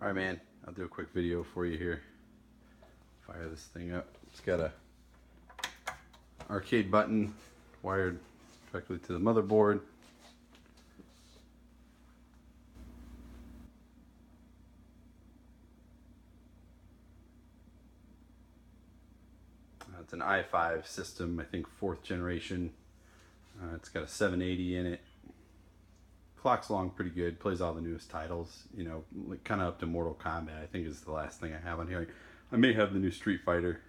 Alright man, I'll do a quick video for you here. Fire this thing up. It's got a arcade button wired directly to the motherboard. It's an i5 system, I think 4th generation. It's got a 780 in it. Clock's along pretty good, plays all the newest titles, you know, like kind of up to Mortal Kombat, I think is the last thing I have on here. I may have the new Street Fighter.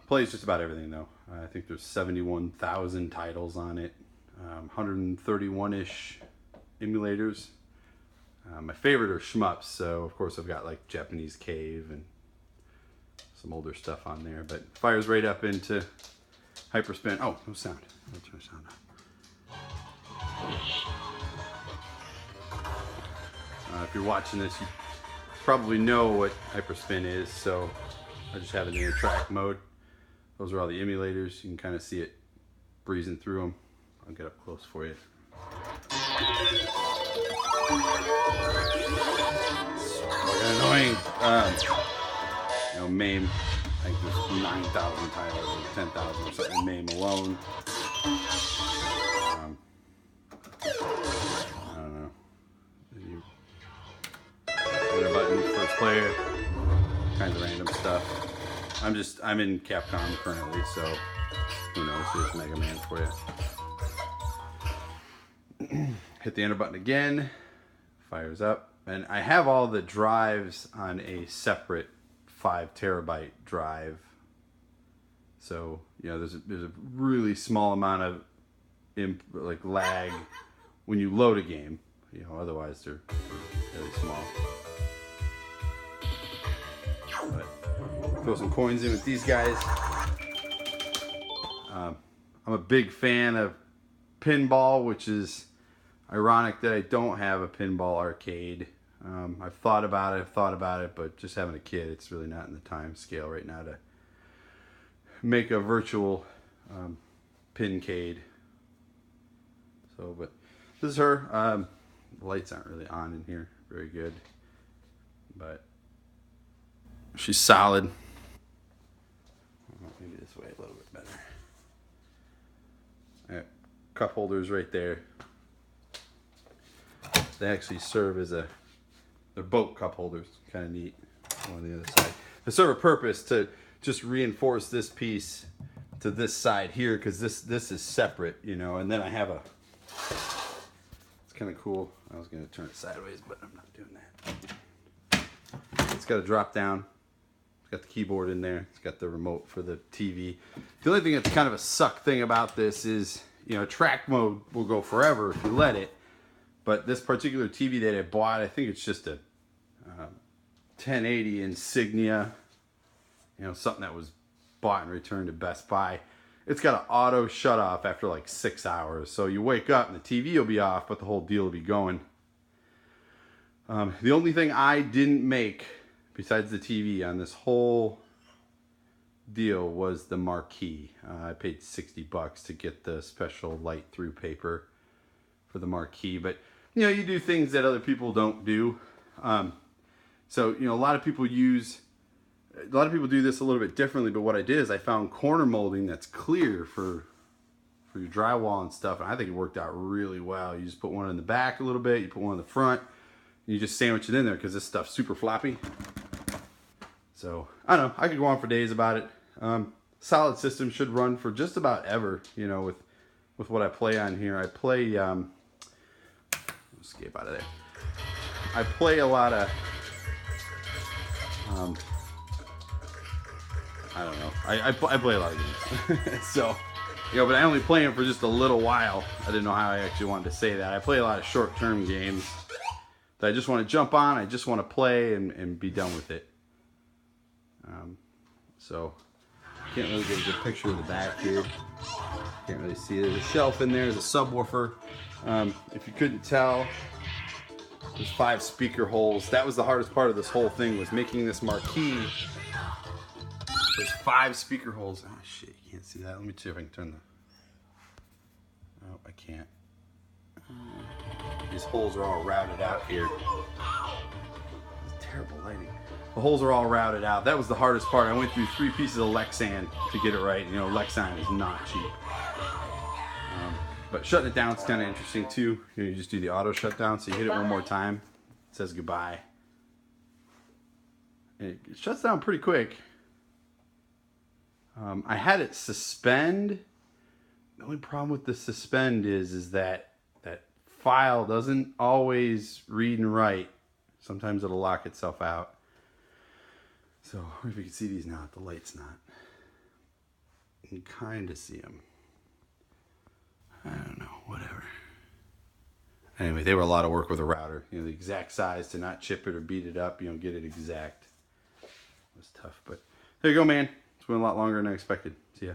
Plays just about everything though. I think there's 71,000 titles on it, 131-ish emulators. My favorite are shmups, so of course I've got like Japanese Cave and some older stuff on there, but fires right up into Hyperspin. Oh, no sound. I'll turn sound on. If you're watching this, you probably know what Hyperspin is, so I just have it in the track mode. Those are all the emulators. You can kind of see it breezing through them. I'll get up close for you. Fucking annoying. You know, MAME, I think there's 9,000 titles or 10,000 or something in MAME alone. I don't know. Enter button, first player, kinds of random stuff. I'm in Capcom currently, so who knows, here's Mega Man for you. Hit the enter button again, fires up, and I have all the drives on a separate 5 terabyte drive, so you know there's a really small amount of like lag when you load a game, you know, otherwise they're really small. But throw some coins in with these guys. I'm a big fan of pinball, which is ironic that I don't have a pinball arcade. I've thought about it, but just having a kid, it's really not in the time scale right now to make a virtual pincade. So, but this is her. The lights aren't really on in here very good, but she's solid. Maybe this way a little bit better. All right, cup holders right there. They actually serve as they're boat cup holders. Kind of neat. On the other side, they serve a purpose to just reinforce this piece to this side here, because this is separate, you know. And then I have it's kind of cool. I was going to turn it sideways, but I'm not doing that. It's got a drop down. It's got the keyboard in there. It's got the remote for the TV. The only thing that's kind of a suck thing about this is, you know, track mode will go forever if you let it. But this particular TV that I bought, I think it's just a 1080 Insignia, you know, something that was bought and returned to Best Buy. It's got an auto shut off after like 6 hours. So you wake up and the TV will be off, but the whole deal will be going. The only thing I didn't make besides the TV on this whole deal was the marquee. I paid $60 to get the special light through paper for the marquee, but you know, you do things that other people don't do. So you know, a lot of people do this a little bit differently, but what I did is I found corner molding that's clear for your drywall and stuff, and I think it worked out really well. You just put one in the back a little bit, you put one in the front, and you just sandwich it in there because this stuff's super floppy. So I don't know, I could go on for days about it. Solid system, should run for just about ever, you know, with what I play on here. I play escape out of there. I play a lot of I don't know. I play a lot of games. So, you know, but I only play them for just a little while. I didn't know how I actually wanted to say that. I play a lot of short-term games that I just want to jump on. I just want to play and be done with it. So, can't really get a good picture of the back here. Can't really see it. There's a shelf in there. There's a subwoofer. If you couldn't tell, there's 5 speaker holes. That was the hardest part of this whole thing, was making this marquee. There's 5 speaker holes. Oh shit, you can't see that. Let me see if I can turn the... Oh, I can't. These holes are all routed out here. terrible lighting. The holes are all routed out. That was the hardest part. I went through 3 pieces of Lexan to get it right. You know, Lexan is not cheap. But shutting it down is kind of interesting too. You just do the auto shutdown, so you hit it one more time. It says goodbye. And it shuts down pretty quick. I had it suspend. The only problem with the suspend is that that file doesn't always read and write. Sometimes it'll lock itself out. So if you can see these now, the light's not. You can kind of see them. I don't know, whatever. Anyway, they were a lot of work with a router. You know, the exact size to not chip it or beat it up. You know, get it exact. It was tough, but there you go, man. It's been a lot longer than I expected. See ya.